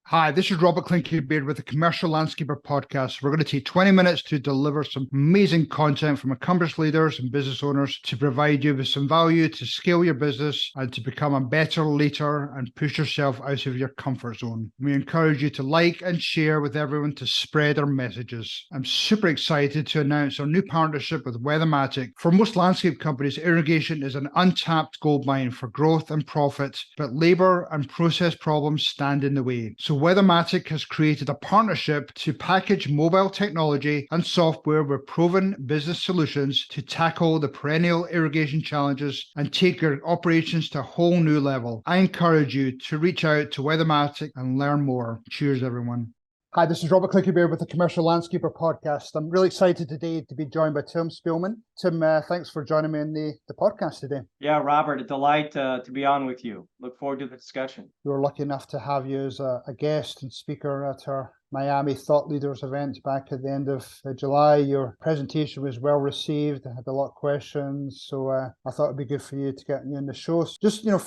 Hi, this is Robert Clinky-Beard with the Commercial Landscaper Podcast. We're going to take 20 minutes to deliver some amazing content from accomplished leaders and business owners to provide you with some value to scale your business and to become a better leader and push yourself out of your comfort zone. We encourage you to like and share with everyone to spread our messages. I'm super excited to announce our new partnership with Weathermatic. For most landscape companies, irrigation is an untapped gold mine for growth and profit, but labor and process problems stand in the way. So Weathermatic has created a partnership to package mobile technology and software with proven business solutions to tackle the perennial irrigation challenges and take your operations to a whole new level. I encourage you to reach out to Weathermatic and learn more. Cheers, everyone. Hi, this is Robert Clinky-Beard with the Commercial Landscaper Podcast. I'm really excited today to be joined by Tim Spihlman. Tim, thanks for joining me in the podcast today. Yeah, Robert, a delight to be on with you. Look forward to the discussion. We were lucky enough to have you as a guest and speaker at our Miami Thought Leaders event back at the end of July. Your presentation was well received. I had a lot of questions, so I thought it'd be good for you to get you in the show. So just, we have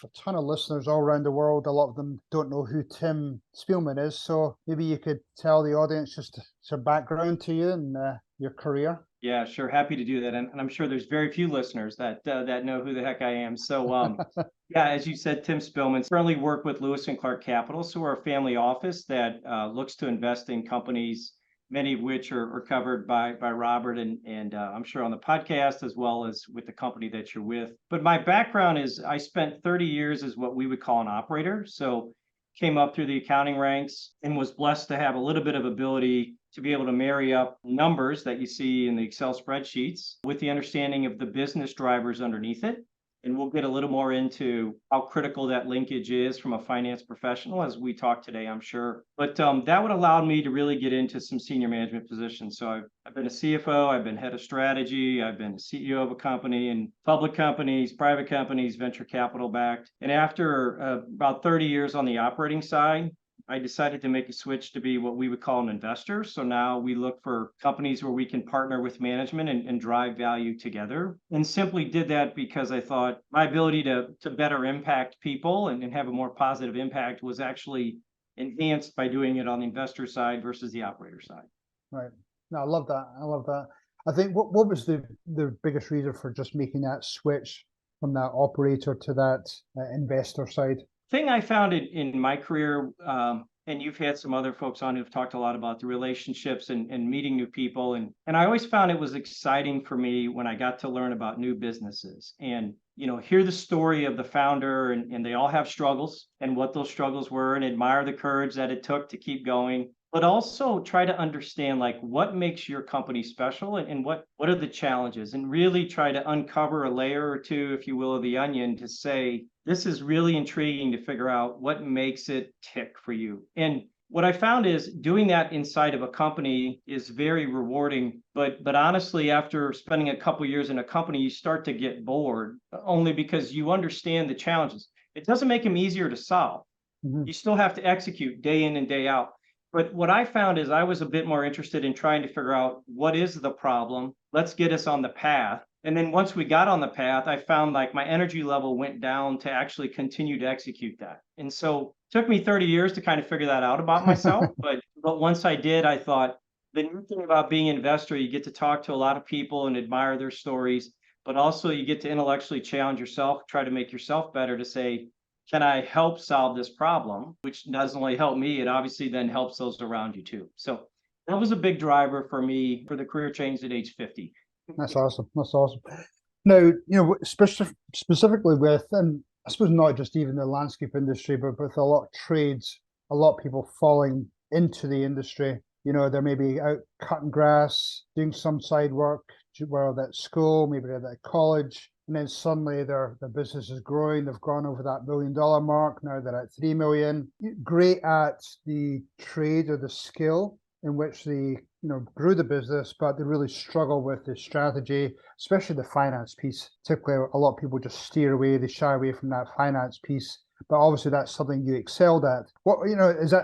a ton of listeners all around the world. A lot of them don't know who Tim Spihlman is, so maybe you could tell the audience just some background to you and your career. Yeah, sure. Happy to do that. And I'm sure there's very few listeners that know who the heck I am. So, yeah, as you said, Tim Spihlman, currently work with Lewis and Clark Capital. So we're a family office that looks to invest in companies, many of which are covered by Robert and I'm sure on the podcast, as well as with the company that you're with. But my background is I spent 30 years as what we would call an operator. So came up through the accounting ranks and was blessed to have a little bit of ability to be able to marry up numbers that you see in the Excel spreadsheets with the understanding of the business drivers underneath it. And we'll get a little more into how critical that linkage is from a finance professional as we talk today, I'm sure. But that would allow me to really get into some senior management positions. So I've been a CFO, I've been head of strategy, I've been a CEO of a company and public companies, private companies, venture capital backed. And after about 30 years on the operating side, I decided to make a switch to be what we would call an investor. So now we look for companies where we can partner with management and drive value together. And simply did that because I thought my ability to better impact people and have a more positive impact was actually enhanced by doing it on the investor side versus the operator side. Right. No, I love that. I love that. I think what was the biggest reason for just making that switch from that operator to that investor side? Thing I found in my career, and you've had some other folks on who've talked a lot about the relationships and meeting new people. And I always found it was exciting for me when I got to learn about new businesses and, hear the story of the founder and they all have struggles and what those struggles were and admire the courage that it took to keep going. But also try to understand like what makes your company special and what are the challenges and really try to uncover a layer or two, if you will, of the onion to say, this is really intriguing to figure out what makes it tick for you. And what I found is doing that inside of a company is very rewarding. But honestly, after spending a couple of years in a company, you start to get bored only because you understand the challenges. It doesn't make them easier to solve. Mm-hmm. You still have to execute day in and day out. But what I found is I was a bit more interested in trying to figure out what is the problem. Let's get us on the path. And then once we got on the path, I found like my energy level went down to actually continue to execute that. And so it took me 30 years to kind of figure that out about myself. But once I did, I thought the new thing about being an investor, you get to talk to a lot of people and admire their stories, but also you get to intellectually challenge yourself, try to make yourself better to say, can I help solve this problem? Which doesn't only help me, it obviously then helps those around you too. So that was a big driver for me for the career change at age 50. That's awesome. That's awesome. Now, specifically with, and I suppose not just even the landscape industry, but with a lot of trades, a lot of people falling into the industry. They're maybe out cutting grass, doing some side work, whether that's school, maybe they're at college. And then suddenly their business is growing. They've gone over that $1 million mark. Now they're at 3 million. Great at the trade or the skill in which they grew the business, but they really struggle with the strategy, especially the finance piece. Typically, a lot of people just steer away. They shy away from that finance piece. but obviously that's something you excelled at. What,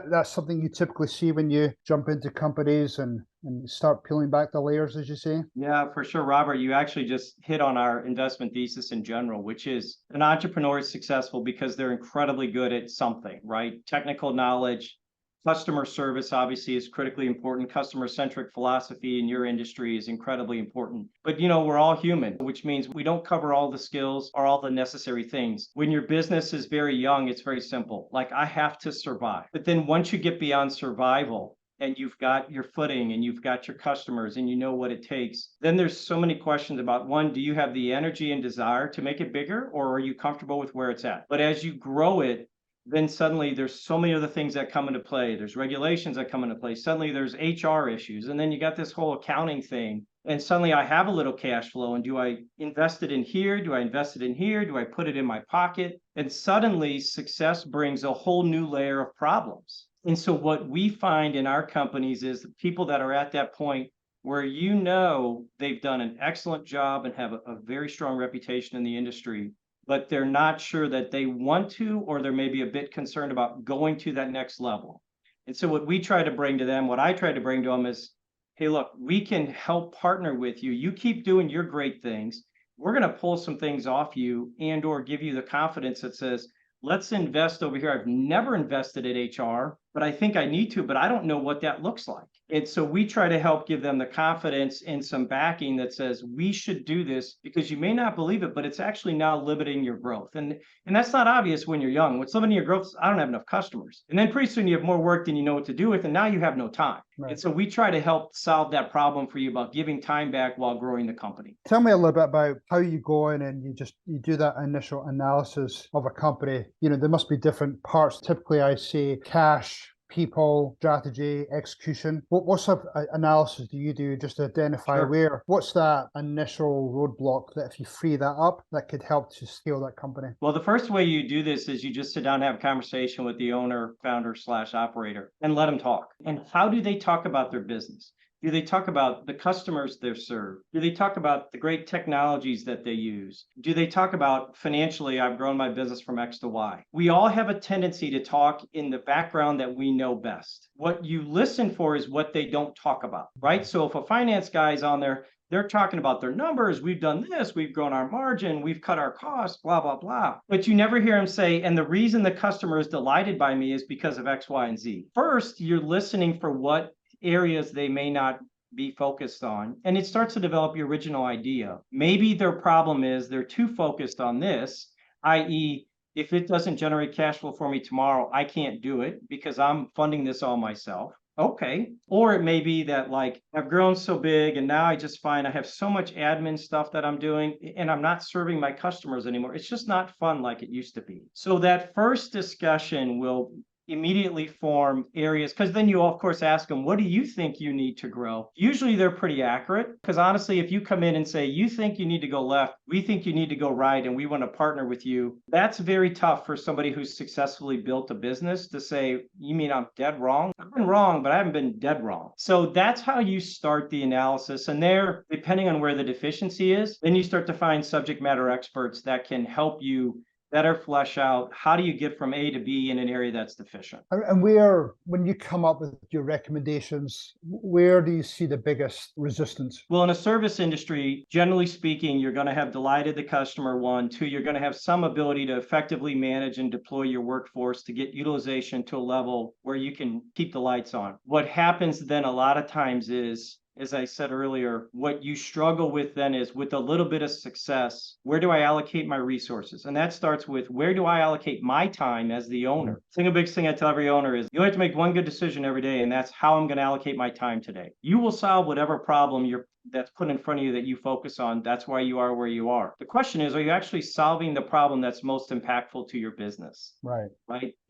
that's something you typically see when you jump into companies and start peeling back the layers, as you say? Yeah, for sure, Robert. You actually just hit on our investment thesis in general, which is an entrepreneur is successful because they're incredibly good at something, right? Technical knowledge, customer service obviously is critically important. Customer centric philosophy in your industry is incredibly important. But we're all human, which means we don't cover all the skills or all the necessary things. When your business is very young, it's very simple. Like, I have to survive. But then once you get beyond survival, and you've got your footing and you've got your customers and you know what it takes, then there's so many questions about, one, do you have the energy and desire to make it bigger, or are you comfortable with where it's at? But as you grow it, then suddenly there's so many other things that come into play. There's regulations that come into play. Suddenly there's HR issues. And then you got this whole accounting thing. And suddenly I have a little cash flow. And do I invest it in here? Do I invest it in here? Do I put it in my pocket? And suddenly success brings a whole new layer of problems. And so what we find in our companies is the people that are at that point where they've done an excellent job and have a very strong reputation in the industry, but they're not sure that they want to, or they're maybe a bit concerned about going to that next level. And so what we try to bring to them, what I try to bring to them is, hey, look, we can help partner with you. You keep doing your great things. We're going to pull some things off you and or give you the confidence that says, let's invest over here. I've never invested at HR, but I think I need to, but I don't know what that looks like. And so we try to help give them the confidence and some backing that says we should do this, because you may not believe it, but it's actually now limiting your growth. And that's not obvious when you're young. What's limiting your growth is, I don't have enough customers. And then pretty soon you have more work than you know what to do with, and now you have no time. Right. And so we try to help solve that problem for you about giving time back while growing the company. Tell me a little bit about how you go in and you do that initial analysis of a company. There must be different parts. Typically I say cash, people, strategy, execution. What sort of analysis do you do just to identify what's that initial roadblock that if you free that up, that could help to scale that company? Well, the first way you do this is you just sit down and have a conversation with the owner, founder / operator and let them talk. And how do they talk about their business? Do they talk about the customers they're served? Do they talk about the great technologies that they use? Do they talk about financially, I've grown my business from X to Y? We all have a tendency to talk in the background that we know best. What you listen for is what they don't talk about, right? So if a finance guy is on there, they're talking about their numbers. We've done this. We've grown our margin. We've cut our costs, blah, blah, blah. But you never hear them say, and the reason the customer is delighted by me is because of X, Y, and Z. First, you're listening for what areas they may not be focused on, and it starts to develop your original idea. Maybe their problem is they're too focused on this, i.e., if it doesn't generate cash flow for me tomorrow, I can't do it because I'm funding this all myself. Okay. Or it may be that, like, I've grown so big and now I just find I have so much admin stuff that I'm doing and I'm not serving my customers anymore. It's just not fun like it used to be. So that first discussion will immediately form areas, because then you of course ask them, what do you think you need to grow? Usually they're pretty accurate, because honestly, if you come in and say, you think you need to go left, we think you need to go right, and we want to partner with you, that's very tough for somebody who's successfully built a business to say, you mean I'm dead wrong? I've been wrong, but I haven't been dead wrong. So that's how you start the analysis. And there, depending on where the deficiency is, then you start to find subject matter experts that can help you better flesh out how do you get from A to B in an area that's deficient. And when you come up with your recommendations, where do you see the biggest resistance? Well, in a service industry, generally speaking, you're going to have delighted the customer, one. Two, you're going to have some ability to effectively manage and deploy your workforce to get utilization to a level where you can keep the lights on. What happens then a lot of times is, as I said earlier, what you struggle with then is, with a little bit of success, where do I allocate my resources? And that starts with, where do I allocate my time as the owner? Single biggest thing I tell every owner is, you have to make one good decision every day, and that's how I'm going to allocate my time today. You will solve whatever problem that's put in front of you that you focus on. That's why you are where you are. The question is, are you actually solving the problem that's most impactful to your business? Right.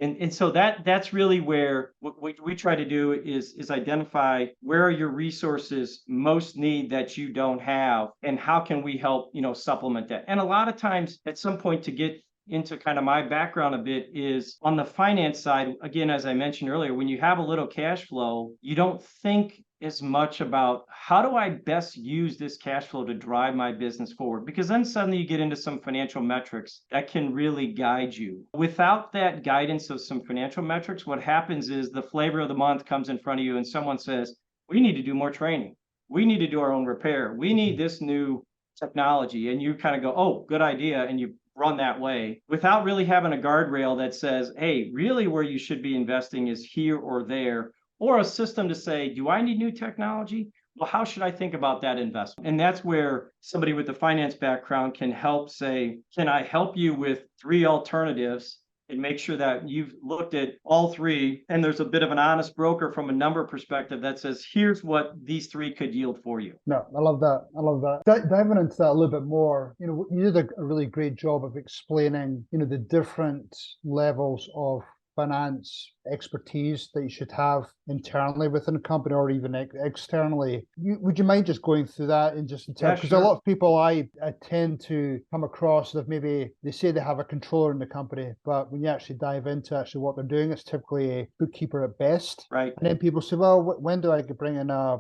And so that's really where what we try to do is identify where are your resources most need that you don't have, and how can we help, supplement that. And a lot of times at some point, to get into kind of my background a bit, is on the finance side, again, as I mentioned earlier, when you have a little cash flow, you don't think as much about how do I best use this cash flow to drive my business forward? Because then suddenly you get into some financial metrics that can really guide you. Without that guidance of some financial metrics, what happens is the flavor of the month comes in front of you and someone says, we need to do more training. We need to do our own repair. We need this new technology. And you kind of go, oh, good idea. And you run that way without really having a guardrail that says, hey, really where you should be investing is here or there, or a system to say, do I need new technology? Well, how should I think about that investment? And that's where somebody with a finance background can help say, can I help you with 3 alternatives and make sure that you've looked at all 3, and there's a bit of an honest broker from a number perspective that says, here's what these 3 could yield for you. No, I love that. I love that. Diving into that a little bit more, you did a really great job of explaining, the different levels of finance expertise that you should have internally within a company or even externally. Would you mind just going through that and just in terms, because a lot of people I tend to come across that maybe they say they have a controller in the company, but when you actually dive into actually what they're doing, it's typically a bookkeeper at best. Right. And then people say, well, when do I bring in a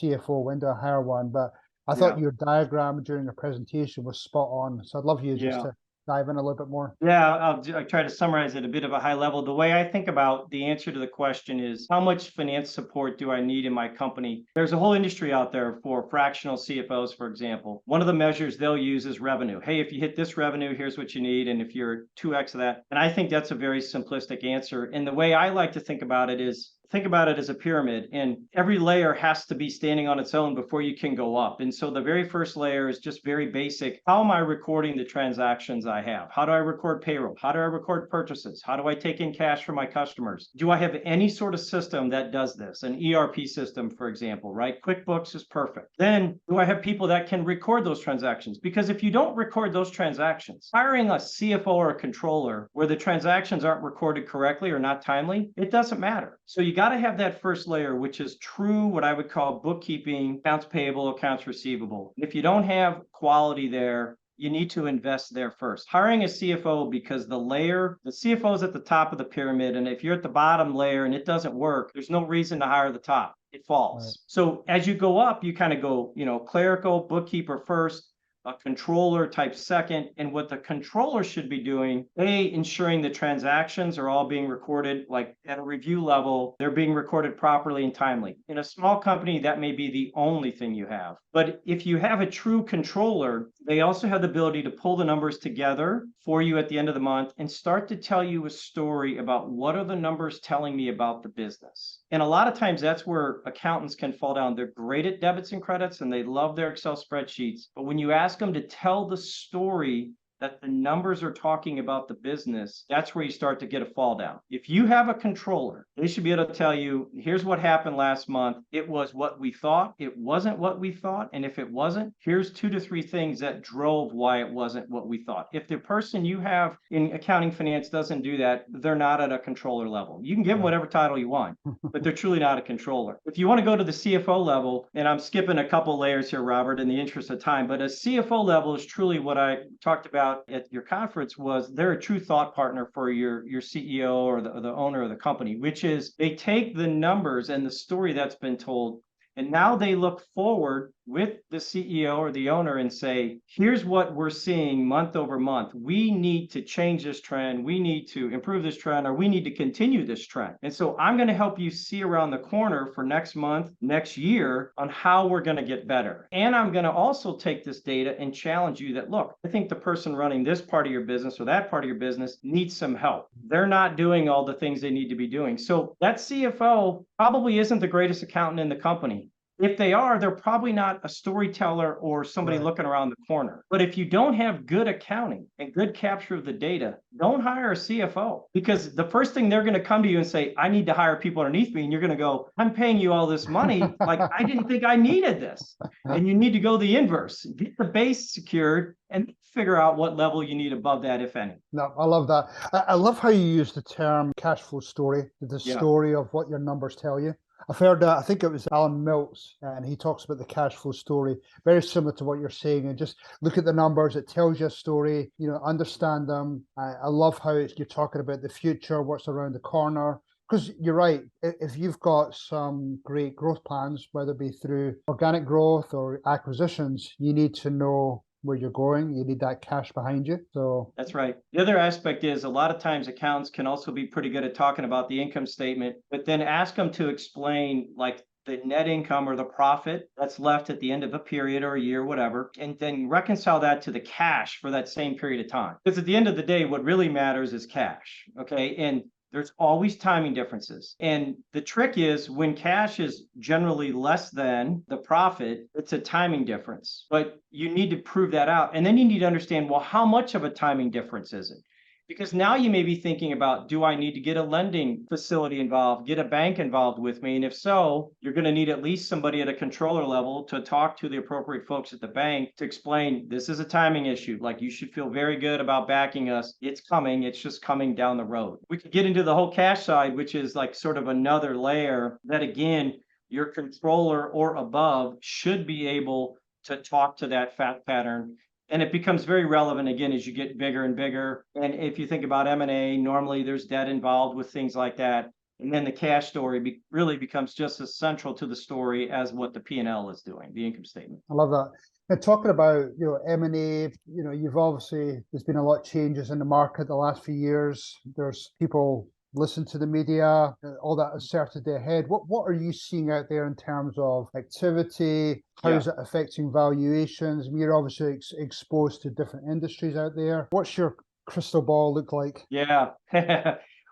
CFO? When do I hire one? But I thought your diagram during the presentation was spot on. So I'd love you just to dive in a little bit more. Yeah, I'll try to summarize at a bit of a high level. The way I think about the answer to the question is, how much finance support do I need in my company? There's a whole industry out there for fractional CFOs, for example. One of the measures they'll use is revenue. Hey, if you hit this revenue, here's what you need. And if you're 2x of that. And I think that's a very simplistic answer. And the way I like to think about it is, think about it as a pyramid, and every layer has to be standing on its own before you can go up. And so the very first layer is just very basic. How am I recording the transactions I have? How do I record payroll? How do I record purchases? How do I take in cash from my customers? Do I have any sort of system that does this? An ERP system, for example, right? QuickBooks is perfect. Then do I have people that can record those transactions? Because if you don't record those transactions, hiring a CFO or a controller where the transactions aren't recorded correctly or not timely, it doesn't matter. So you got to have that first layer, which is true, what I would call bookkeeping, accounts payable, accounts receivable. If you don't have quality there, you need to invest there first. Hiring a CFO, because the CFO is at the top of the pyramid. And if you're at the bottom layer and it doesn't work, there's no reason to hire the top. It falls. Right. So as you go up, you kind of go, clerical, bookkeeper first, a controller type second. And what the controller should be doing, ensuring the transactions are all being recorded, like at a review level, they're being recorded properly and timely. In a small company, that may be the only thing you have. But if you have a true controller, they also have the ability to pull the numbers together for you at the end of the month and start to tell you a story about what are the numbers telling me about the business. And a lot of times that's where accountants can fall down. They're great at debits and credits and they love their Excel spreadsheets. But when you ask them to tell the story that the numbers are talking about the business, that's where you start to get a fall down. If you have a controller, they should be able to tell you, here's what happened last month. It was what we thought. It wasn't what we thought. And if it wasn't, here's 2 to 3 things that drove why it wasn't what we thought. If the person you have in accounting finance doesn't do that, they're not at a controller level. You can give them whatever title you want, but they're truly not a controller. If you want to go to the CFO level, and I'm skipping a couple layers here, Robert, in the interest of time, but a CFO level is truly what I talked about at your conference was they're a true thought partner for your CEO or the owner of the company, which is they take the numbers and the story that's been told, and now they look forward with the CEO or the owner and say, here's what we're seeing month over month. We need to change this trend. We need to improve this trend, or we need to continue this trend. And so I'm going to help you see around the corner for next month, next year on how we're going to get better. And I'm going to also take this data and challenge you that, look, I think the person running this part of your business or that part of your business needs some help. They're not doing all the things they need to be doing. So that CFO probably isn't the greatest accountant in the company. If they are, they're probably not a storyteller or somebody looking around the corner. But if you don't have good accounting and good capture of the data, don't hire a CFO, because the first thing they're going to come to you and say, I need to hire people underneath me. And you're going to go, I'm paying you all this money. Like, I didn't think I needed this. And you need to go the inverse, get the base secured and figure out what level you need above that, if any. No, I love that. I love how you use the term cash flow story, the story of what your numbers tell you. I've heard that, I think it was Alan Mills, and he talks about the cash flow story, very similar to what you're saying, and just look at the numbers, it tells you a story, understand them. I love how you're talking about the future, what's around the corner, Because you're right, if you've got some great growth plans, whether it be through organic growth or acquisitions, you need to know where you're going. You need that cash behind you. So That's right. The other aspect is a lot of times accountants can also be pretty good at talking about the income statement, but then ask them to explain like the net income or the profit that's left at the end of a period or a year, whatever, and then reconcile that to the cash for that same period of time. Because at the end of the day, what really matters is cash. Okay. And there's always timing differences. And the trick is when cash is generally less than the profit, it's a timing difference. But you need to prove that out. And then you need to understand, well, how much of a timing difference is it? Because now you may be thinking about, do I need to get a lending facility involved, get a bank involved with me? And if so, you're going to need at least somebody at a controller level to talk to the appropriate folks at the bank to explain this is a timing issue. Like you should feel very good about backing us. It's coming. It's just coming down the road. We could get into the whole cash side, which is like sort of another layer that, again, your controller or above should be able to talk to that fact pattern. And it becomes very relevant again as you get bigger and bigger. And if you think about M&A, normally there's debt involved with things like that. And then the cash story really becomes just as central to the story as what the P&L is doing, the income statement. I love that. Now, talking about M&A, you've obviously there's been a lot of changes in the market the last few years. There's people listen to the media, all that uncertainty ahead. What are you seeing out there in terms of activity? How is it affecting valuations? I mean, you're obviously exposed to different industries out there. What's your crystal ball look like? Yeah.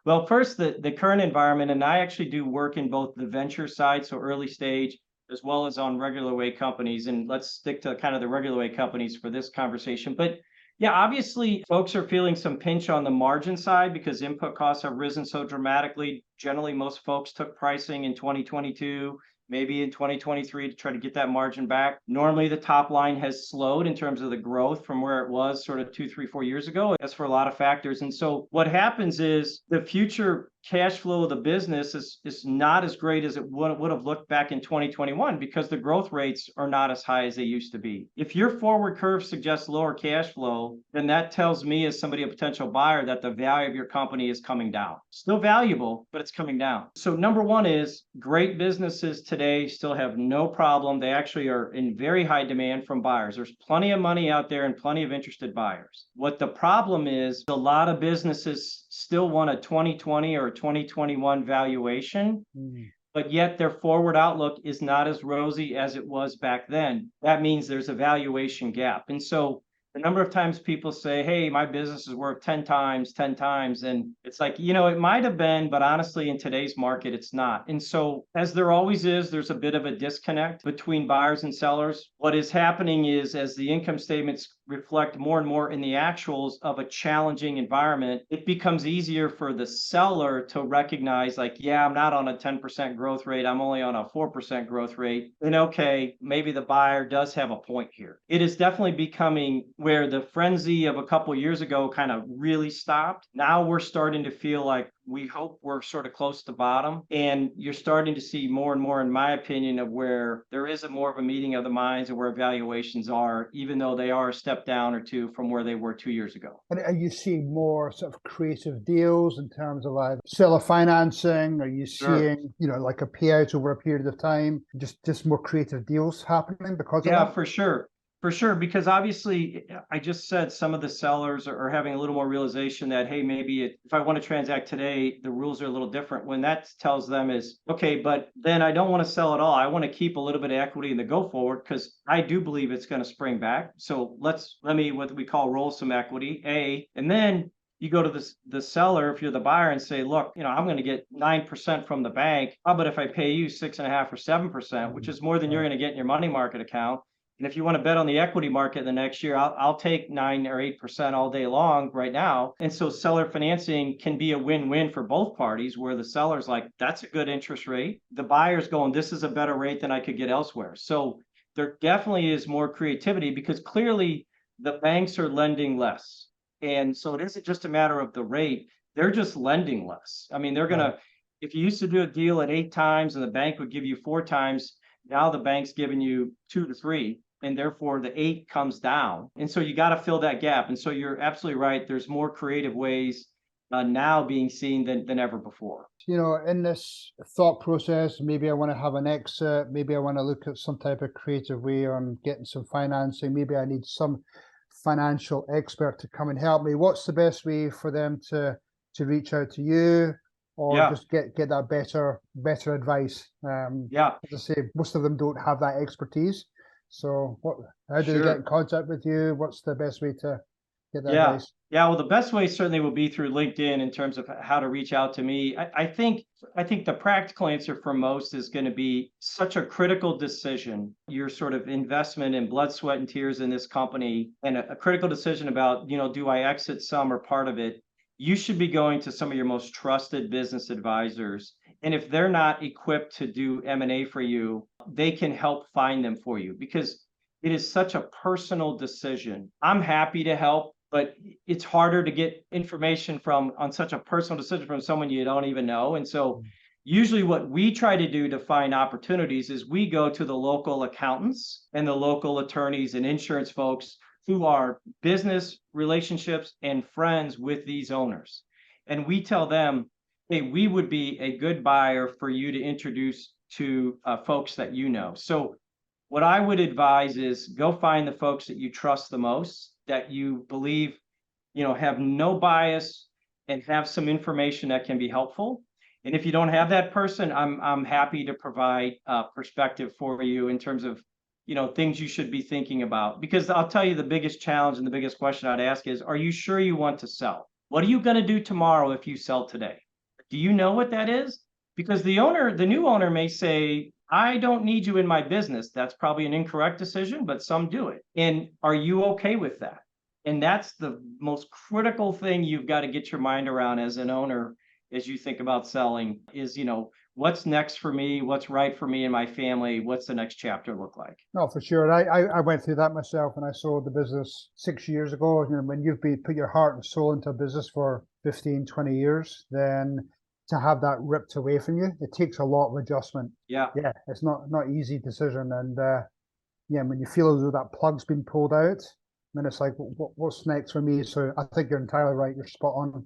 Well, first, the current environment, and I actually do work in both the venture side, so early stage, as well as on regular way companies. And let's stick to kind of the regular way companies for this conversation. But yeah, obviously, folks are feeling some pinch on the margin side because input costs have risen so dramatically. Generally, most folks took pricing in 2022, maybe in 2023 to try to get that margin back. Normally, the top line has slowed in terms of the growth from where it was sort of 2, 3, 4 years ago. That's for a lot of factors. And so what happens is the future cash flow of the business is not as great as it would have looked back in 2021 because the growth rates are not as high as they used to be. If your forward curve suggests lower cash flow, then that tells me as somebody, a potential buyer, that the value of your company is coming down. Still valuable, but it's coming down. So number one is great businesses today still have no problem. They actually are in very high demand from buyers. There's plenty of money out there and plenty of interested buyers. What the problem is, a lot of businesses still want a 2020 or 2021 valuation, but yet their forward outlook is not as rosy as it was back then. That means there's a valuation gap. And so the number of times people say, hey, my business is worth 10 times. And it's like, it might have been, but honestly, in today's market, it's not. And so as there always is, there's a bit of a disconnect between buyers and sellers. What is happening is as the income statements reflect more and more in the actuals of a challenging environment, it becomes easier for the seller to recognize like, yeah, I'm not on a 10% growth rate. I'm only on a 4% growth rate. And okay, maybe the buyer does have a point here. It is definitely becoming where the frenzy of a couple of years ago kind of really stopped. Now we're starting to feel like we hope we're sort of close to bottom. And you're starting to see more and more, in my opinion, of where there is more of a meeting of the minds of where valuations are, even though they are a step down or two from where they were 2 years ago. And are you seeing more sort of creative deals in terms of like seller financing? Are you seeing, like a payout over a period of time? Just more creative deals happening because of that? Yeah, for sure. For sure, because obviously, I just said some of the sellers are having a little more realization that, hey, maybe if I want to transact today, the rules are a little different. When that tells them is, okay, but then I don't want to sell at all. I want to keep a little bit of equity in the go forward because I do believe it's going to spring back. So let me, what we call roll some equity, and then you go to the seller, if you're the buyer, and say, look, I'm going to get 9% from the bank. How about if I pay you 6.5 or 7%, which is more than you're going to get in your money market account? And if you want to bet on the equity market the next year, I'll take 9 or 8% all day long right now. And so seller financing can be a win-win for both parties where the seller's like, that's a good interest rate. The buyer's going, this is a better rate than I could get elsewhere. So there definitely is more creativity because clearly the banks are lending less. And so it isn't just a matter of the rate. They're just lending less. I mean, they're going to, if you used to do a deal at 8 times and the bank would give you 4 times, now the bank's giving you 2 to 3, and therefore the 8 comes down. And so you got to fill that gap. And so you're absolutely right. There's more creative ways now being seen than ever before. In this thought process, maybe I want to have an exit, maybe I want to look at some type of creative way on getting some financing, maybe I need some financial expert to come and help me. What's the best way for them to reach out to you, or just get that better advice? As I say, most of them don't have that expertise. So how do they get in contact with you? What's the best way to get that advice? Yeah, well, the best way certainly will be through LinkedIn in terms of how to reach out to me. I think the practical answer for most is going to be such a critical decision. Your sort of investment in blood, sweat, and tears in this company, and a critical decision about, do I exit some or part of it? You should be going to some of your most trusted business advisors. And if they're not equipped to do M&A for you, they can help find them for you, because it is such a personal decision. I'm happy to help, but it's harder to get information on such a personal decision from someone you don't even know. And so usually what we try to do to find opportunities is we go to the local accountants and the local attorneys and insurance folks who are business relationships and friends with these owners. And we tell them, hey, we would be a good buyer for you to introduce to folks that you know. So what I would advise is go find the folks that you trust the most, that you believe, have no bias and have some information that can be helpful. And if you don't have that person, I'm happy to provide perspective for you in terms of, things you should be thinking about. Because I'll tell you, the biggest challenge and the biggest question I'd ask is, are you sure you want to sell? What are you going to do tomorrow if you sell today? Do you know what that is? Because the new owner may say, I don't need you in my business. That's probably an incorrect decision, but some do it. And are you okay with that? And that's the most critical thing you've got to get your mind around as an owner, as you think about selling, is, what's next for me? What's right for me and my family? What's the next chapter look like? No, for sure. I went through that myself when I sold the business 6 years ago. When you've put your heart and soul into a business for 15, 20 years, then to have that ripped away from you, it takes a lot of adjustment. Yeah, it's not easy decision. And when you feel as though that plug's been pulled out, then it's like, what's next for me? So I think you're entirely right. You're spot on.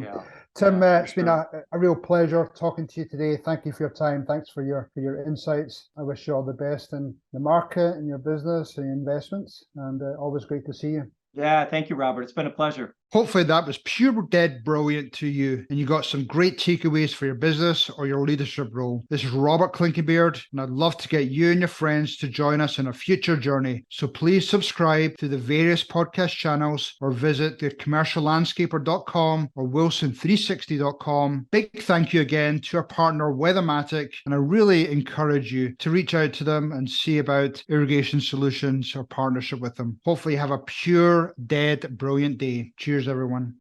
Yeah. Tim, it's been a real pleasure talking to you today. Thank you for your time. Thanks for your insights. I wish you all the best in the market and your business and your investments, and always great to see you. Yeah, thank you, Robert. It's been a pleasure. Hopefully that was pure dead brilliant to you, and you got some great takeaways for your business or your leadership role. This is Robert Clinkenbeard, and I'd love to get you and your friends to join us in a future journey. So please subscribe to the various podcast channels or visit thecommerciallandscaper.com or wilson360.com. Big thank you again to our partner Weathermatic, and I really encourage you to reach out to them and see about irrigation solutions or partnership with them. Hopefully you have a pure dead brilliant day. Cheers, everyone.